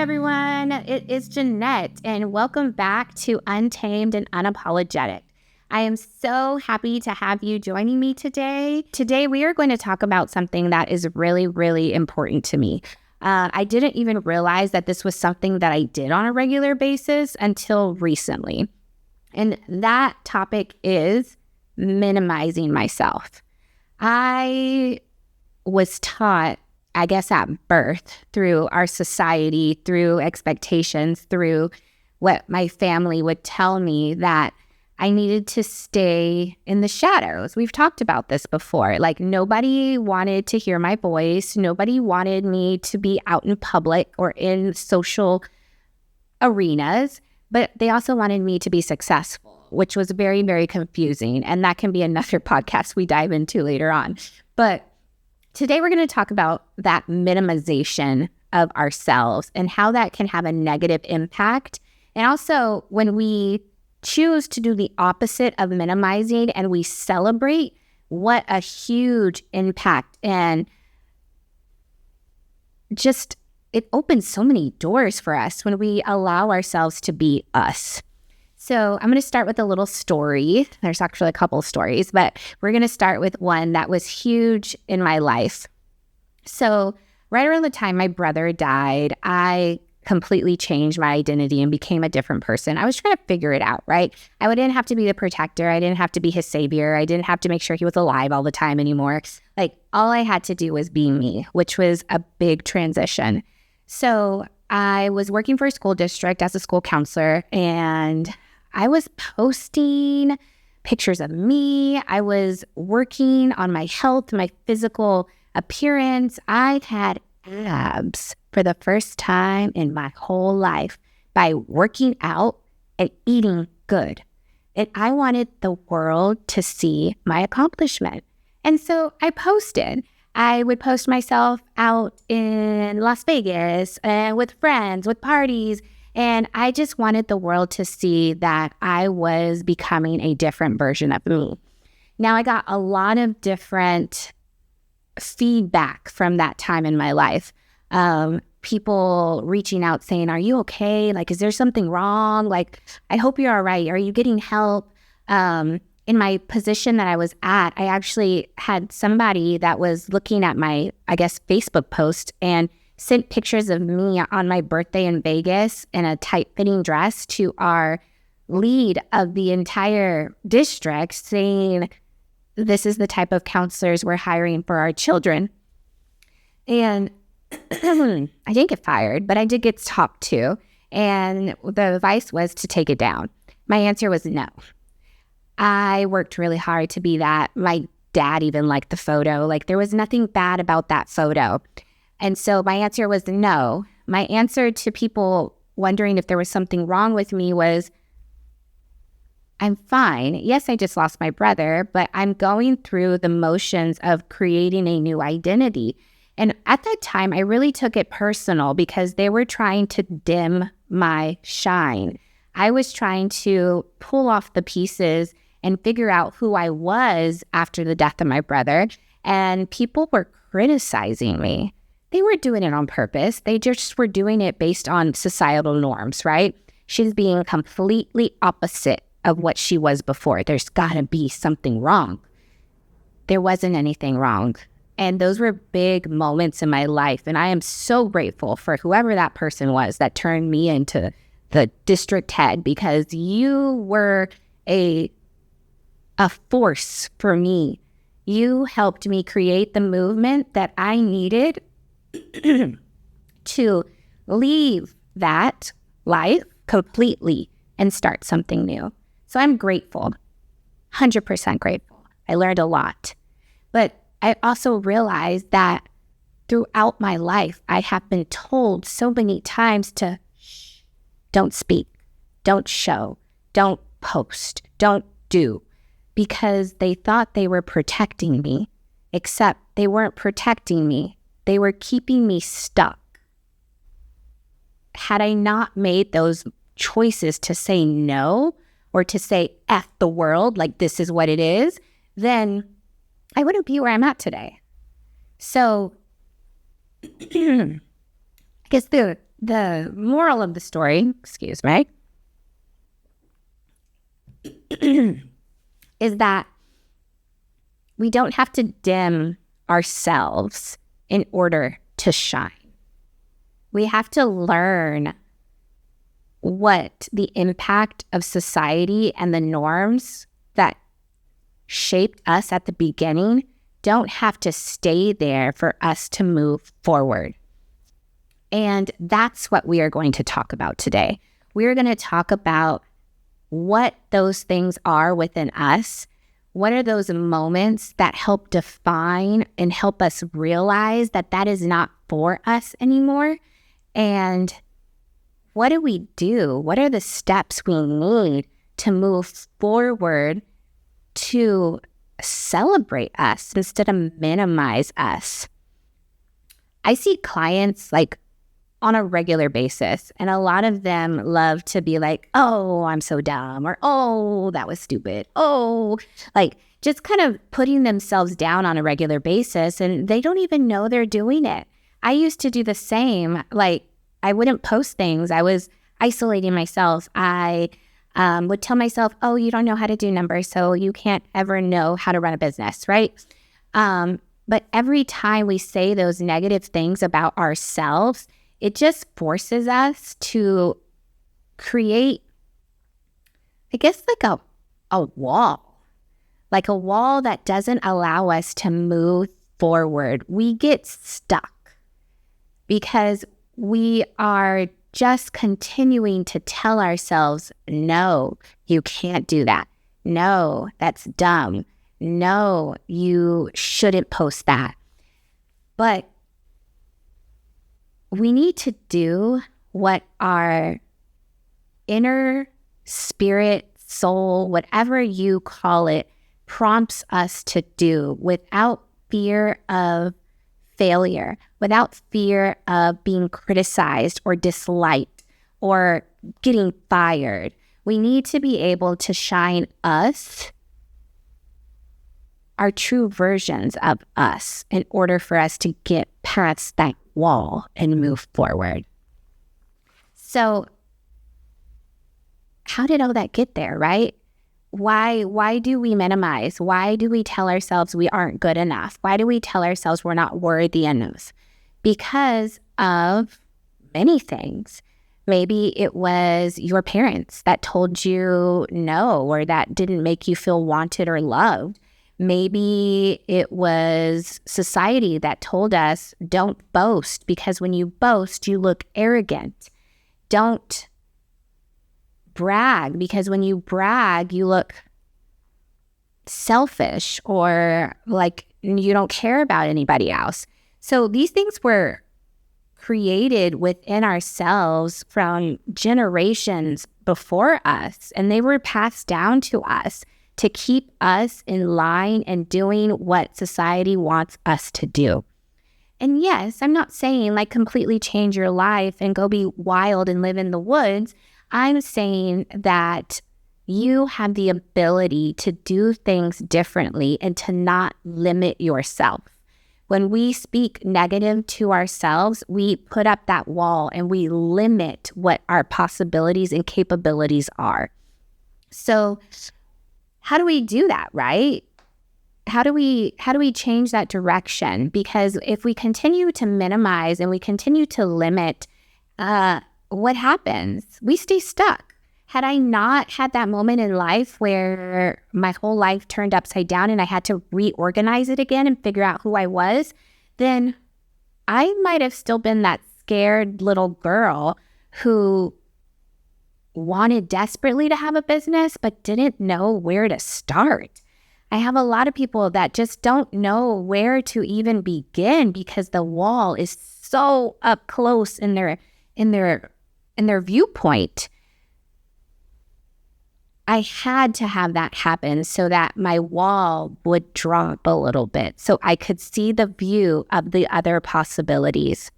everyone. It is Jeanette, and welcome back to Untamed and Unapologetic. I am so happy to have you joining me today. Today, we are going to talk about something that is really, really important to me. I didn't even realize that this was something that I did on a regular basis until recently. And that topic is minimizing myself. I was taught, I guess, at birth, through our society, through expectations, through what my family would tell me, that I needed to stay in the shadows. We've talked about this before. Like, nobody wanted to hear my voice. Nobody wanted me to be out in public or in social arenas, but they also wanted me to be successful, which was very, very confusing. And that can be another podcast we dive into later on. But today we're going to talk about that minimization of ourselves and how that can have a negative impact. And also, when we choose to do the opposite of minimizing and we celebrate, what a huge impact, and just it opens so many doors for us when we allow ourselves to be us. So I'm going to start with a little story. There's actually a couple of stories, but we're going to start with one that was huge in my life. So right around the time my brother died, I completely changed my identity and became a different person. I was trying to figure it out, right? I didn't have to be the protector. I didn't have to be his savior. I didn't have to make sure he was alive all the time anymore. Like, all I had to do was be me, which was a big transition. So I was working for a school district as a school counselor, and I was posting pictures of me. I was working on my health, my physical appearance. I had abs for the first time in my whole life by working out and eating good. And I wanted the world to see my accomplishment. And so I posted. I would post myself out in Las Vegas and with friends, with parties. And I just wanted the world to see that I was becoming a different version of me. Now, I got a lot of different feedback from that time in my life. People reaching out saying, "Are you okay? Like, is there something wrong? Like, I hope you're all right. Are you getting help?" In my position that I was at, I actually had somebody that was looking at my, I guess, Facebook post and sent pictures of me on my birthday in Vegas in a tight-fitting dress to our lead of the entire district, saying, "This is the type of counselors we're hiring for our children." And I didn't get fired, but I did get stopped too. And the advice was to take it down. My answer was no. I worked really hard to be that. My dad even liked the photo. Like, there was nothing bad about that photo. And so my answer was no. My answer to people wondering if there was something wrong with me was, I'm fine. Yes, I just lost my brother, but I'm going through the motions of creating a new identity. And at that time, I really took it personal because they were trying to dim my shine. I was trying to pull off the pieces and figure out who I was after the death of my brother. And people were criticizing me. They weren't doing it on purpose. They just were doing it based on societal norms, right? She's being completely opposite of what she was before. There's got to be something wrong. There wasn't anything wrong. And those were big moments in my life. And I am so grateful for whoever that person was that turned me into the district head, because you were a force for me. You helped me create the movement that I needed to leave that life completely and start something new. So I'm grateful, 100% grateful. I learned a lot. But I also realized that throughout my life, I have been told so many times to shh, don't speak, don't show, don't post, don't do, because they thought they were protecting me, except they weren't protecting me. They were keeping me stuck. Had I not made those choices to say no, or to say F the world, like this is what it is, then I wouldn't be where I'm at today. So I guess the the moral of the story, excuse me, is that we don't have to dim ourselves in order to shine. We have to learn what the impact of society and the norms that shaped us at the beginning don't have to stay there for us to move forward. And that's what we are going to talk about today. We're going to talk about what those things are within us. What are those moments that help define and help us realize that that is not for us anymore? And what do we do? What are the steps we need to move forward to celebrate us instead of minimize us? I see clients like on a regular basis, and a lot of them love to be like, oh, I'm so dumb, or oh, that was stupid. Oh, like just kind of putting themselves down on a regular basis, and they don't even know they're doing it. I used to do the same. Like I wouldn't post things. I was isolating myself. I would tell myself, oh, you don't know how to do numbers, so you can't ever know how to run a business, right? But every time we say those negative things about ourselves, it just forces us to create, I guess, like a wall that doesn't allow us to move forward. We get stuck because we are just continuing to tell ourselves, no, you can't do that. No, that's dumb. No, you shouldn't post that. But we need to do what our inner spirit, soul, whatever you call it, prompts us to do without fear of failure, without fear of being criticized or disliked or getting fired. We need to be able to shine us, our true versions of us, in order for us to get past that wall and move forward. So how did all that get there, right? Why do we minimize? Why do we tell ourselves we aren't good enough? Why do we tell ourselves we're not worthy enough? Because of many things. Maybe it was your parents that told you no, or that didn't make you feel wanted or loved. Maybe it was society that told us, don't boast, because when you boast, you look arrogant. Don't brag, because when you brag, you look selfish or like you don't care about anybody else. So these things were created within ourselves from generations before us, and they were passed down to us to keep us in line and doing what society wants us to do. And yes, I'm not saying like completely change your life and go be wild and live in the woods. I'm saying that you have the ability to do things differently and to not limit yourself. When we speak negative to ourselves, we put up that wall and we limit what our possibilities and capabilities are. So how do we do that, right? How do we change that direction? Because if we continue to minimize and we continue to limit, what happens? We stay stuck. Had I not had that moment in life where my whole life turned upside down and I had to reorganize it again and figure out who I was, then I might have still been that scared little girl who wanted desperately to have a business but didn't know where to start. I have a lot of people that just don't know where to even begin because the wall is so up close in their viewpoint. I had to have that happen so that my wall would drop a little bit so I could see the view of the other possibilities.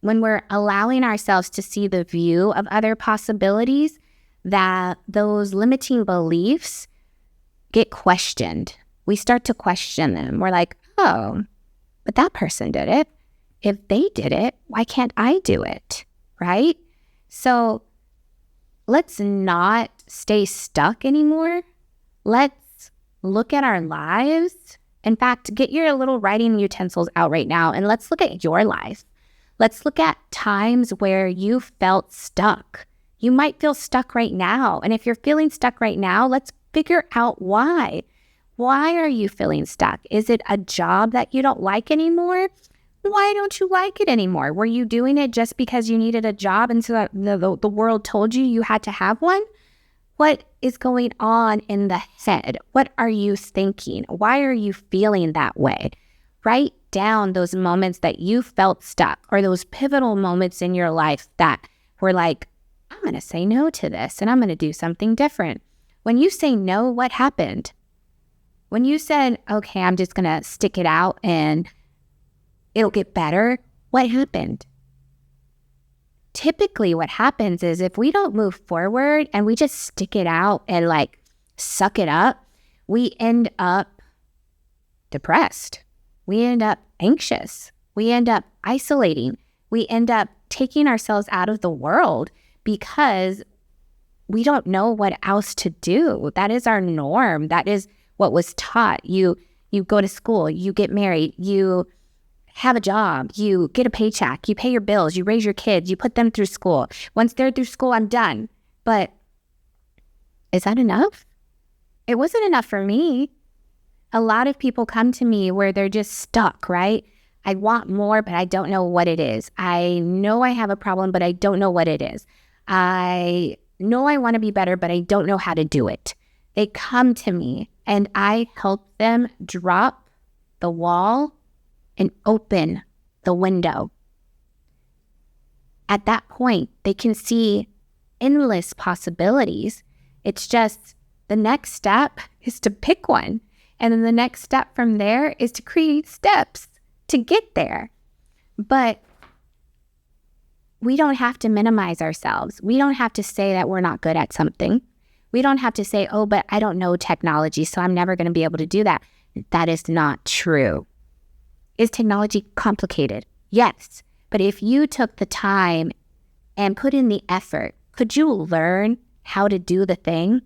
When we're allowing ourselves to see the view of other possibilities, that those limiting beliefs get questioned. We start to question them. We're like, oh, but that person did it. If they did it, why can't I do it? right? So let's not stay stuck anymore. Let's look at our lives. In fact, get your little writing utensils out right now and let's look at your life. Let's look at times where you felt stuck. You might feel stuck right now. And if you're feeling stuck right now, let's figure out why. Why are you feeling stuck? Is it a job that you don't like anymore? Why don't you like it anymore? Were you doing it just because you needed a job and so the world told you you had to have one? What is going on in the head? What are you thinking? Why are you feeling that way? Write down those moments that you felt stuck or those pivotal moments in your life that were like, I'm going to say no to this and I'm going to do something different. When you say no, what happened? When you said, okay, I'm just going to stick it out and it'll get better, what happened? Typically what happens is if we don't move forward and we just stick it out and like suck it up, we end up depressed. We end up anxious. We end up isolating. We end up taking ourselves out of the world because we don't know what else to do. That is our norm. That is what was taught. You go to school, you get married, you have a job, you get a paycheck, you pay your bills, you raise your kids, you put them through school. Once they're through school, I'm done. But is that enough? It wasn't enough for me. A lot of people come to me where they're just stuck, right? I want more, but I don't know what it is. I know I have a problem, but I don't know what it is. I know I want to be better, but I don't know how to do it. They come to me and I help them drop the wall and open the window. At that point, they can see endless possibilities. It's just the next step is to pick one. And then the next step from there is to create steps to get there. But we don't have to minimize ourselves. We don't have to say that we're not good at something. We don't have to say, oh, but I don't know technology, so I'm never going to be able to do that. That is not true. Is technology complicated? Yes. But if you took the time and put in the effort, could you learn how to do the thing?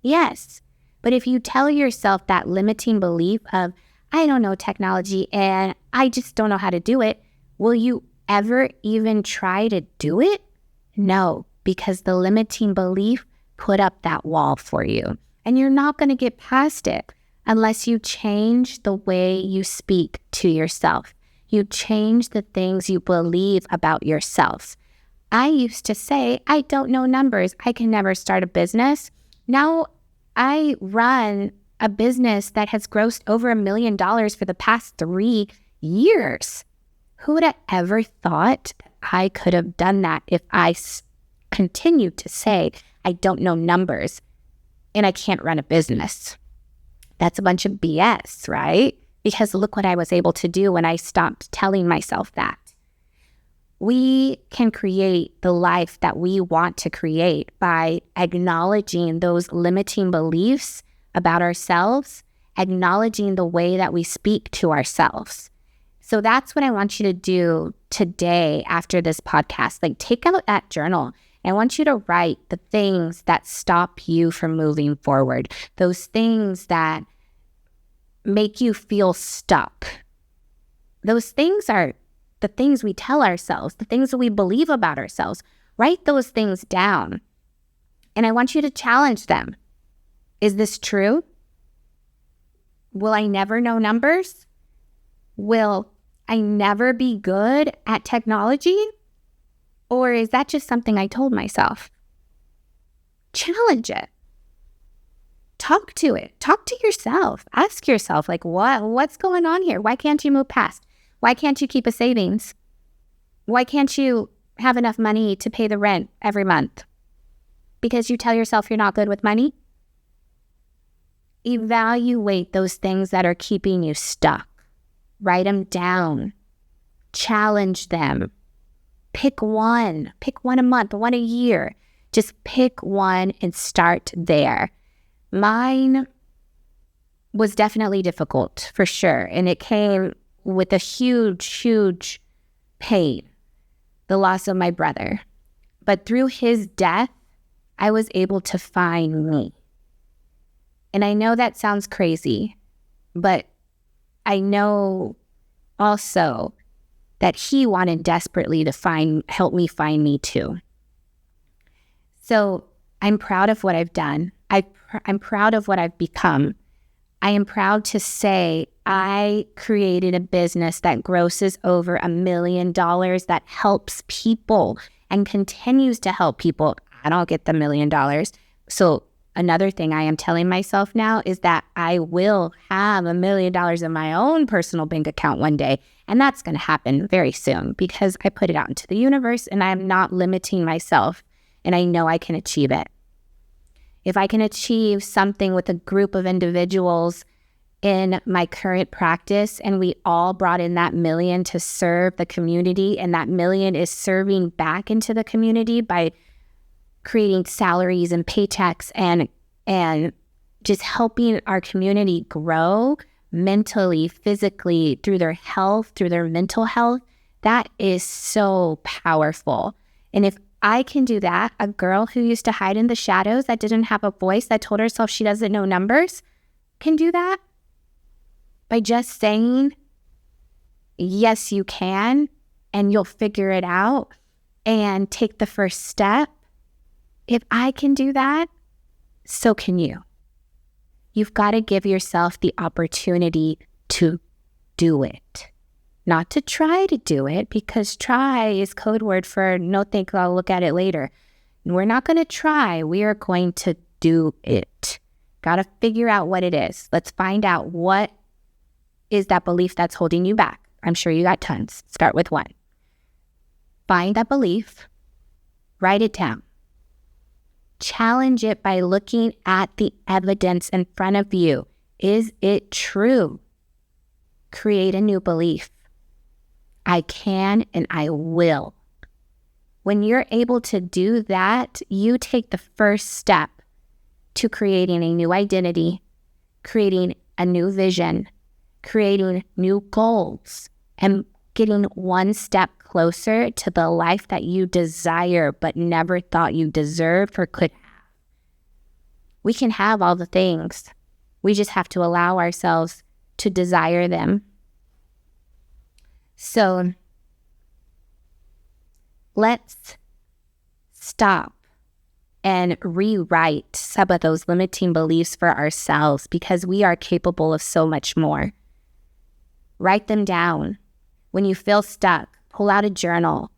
Yes. But if you tell yourself that limiting belief of, I don't know technology and I just don't know how to do it, will you ever even try to do it? No, because the limiting belief put up that wall for you. And you're not going to get past it unless you change the way you speak to yourself. You change the things you believe about yourself. I used to say, I don't know numbers. I can never start a business. Now I run a business that has grossed over $1 million for the past 3 years. Who would have ever thought I could have done that if I continued to say, I don't know numbers and I can't run a business? That's a bunch of BS, right? Because look what I was able to do when I stopped telling myself that. We can create the life that we want to create by acknowledging those limiting beliefs about ourselves, acknowledging the way that we speak to ourselves. So that's what I want you to do today after this podcast. Like, take out that journal. I want you to write the things that stop you from moving forward, those things that make you feel stuck. Those things are the things we tell ourselves, the things that we believe about ourselves. Write those things down. And I want you to challenge them. Is this true? Will I never know numbers? Will I never be good at technology? Or is that just something I told myself? Challenge it. Talk to it. Talk to yourself. Ask yourself, like, what's going on here? Why can't you move past? Why can't you keep a savings? Why can't you have enough money to pay the rent every month? Because you tell yourself you're not good with money? Evaluate those things that are keeping you stuck. Write them down. Challenge them. Pick one. Pick one a month, one a year. Just pick one and start there. Mine was definitely difficult, for sure. And it came with a huge, huge pain. The loss of my brother. But through his death, I was able to find me. And I know that sounds crazy, but I know also that he wanted desperately to help me find me too. So I'm proud of what I've done. I'm proud of what I've become. I am proud to say I created a business that grosses over $1 million that helps people and continues to help people. I don't get the $1 million. So another thing I am telling myself now is that I will have $1 million in my own personal bank account one day. And that's going to happen very soon because I put it out into the universe and I'm not limiting myself. And I know I can achieve it. If I can achieve something with a group of individuals in my current practice and we all brought in that $1 million to serve the community, and that $1 million is serving back into the community by creating salaries and paychecks and just helping our community grow mentally, physically, through their health, through their mental health, that is so powerful. And if I can do that, a girl who used to hide in the shadows, that didn't have a voice, that told herself she doesn't know numbers, can do that by just saying, yes, you can, and you'll figure it out and take the first step. If I can do that, so can you. You've got to give yourself the opportunity to do it. Not to try to do it, because try is code word for no think, I'll look at it later. We're not going to try. We are going to do it. Got to figure out what it is. Let's find out what is that belief that's holding you back. I'm sure you got tons. Start with one. Find that belief. Write it down. Challenge it by looking at the evidence in front of you. Is it true? Create a new belief. I can and I will. When you're able to do that, you take the first step to creating a new identity, creating a new vision, creating new goals, and getting one step closer to the life that you desire but never thought you deserved or could have. We can have all the things. We just have to allow ourselves to desire them. So let's stop and rewrite some of those limiting beliefs for ourselves, because we are capable of so much more. Write them down. When you feel stuck, pull out a journal.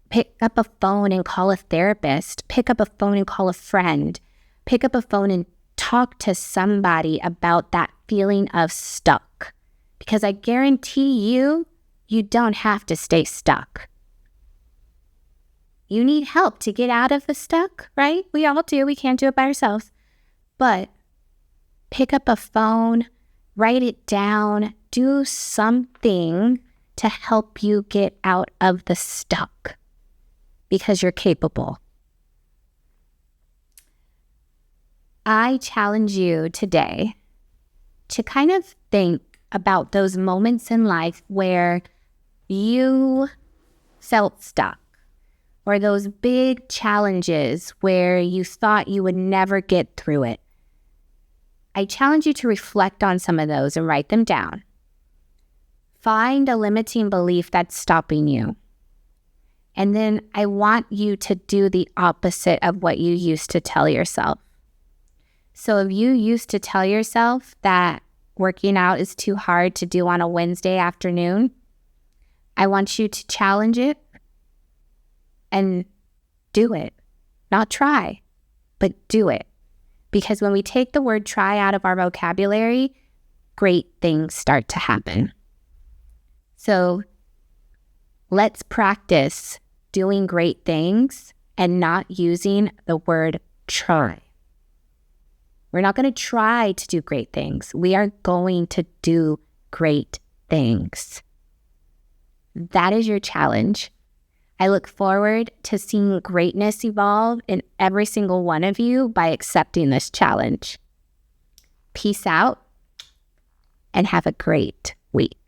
Pick up a phone and call a therapist. Pick up a phone and call a friend. Pick up a phone and talk to somebody about that feeling of stuck. Because I guarantee you, you don't have to stay stuck. You need help to get out of the stuck, right? We all do. We can't do it by ourselves. But pick up a phone, write it down, do something to help you get out of the stuck, because you're capable. I challenge you today to kind of think about those moments in life where you felt stuck, or those big challenges where you thought you would never get through it. I challenge you to reflect on some of those and write them down. Find a limiting belief that's stopping you. And then I want you to do the opposite of what you used to tell yourself. So if you used to tell yourself that working out is too hard to do on a Wednesday afternoon, I want you to challenge it and do it. Not try, but do it. Because when we take the word try out of our vocabulary, great things start to happen. So let's practice doing great things and not using the word try. We're not going to try to do great things. We are going to do great things. That is your challenge. I look forward to seeing greatness evolve in every single one of you by accepting this challenge. Peace out and have a great week.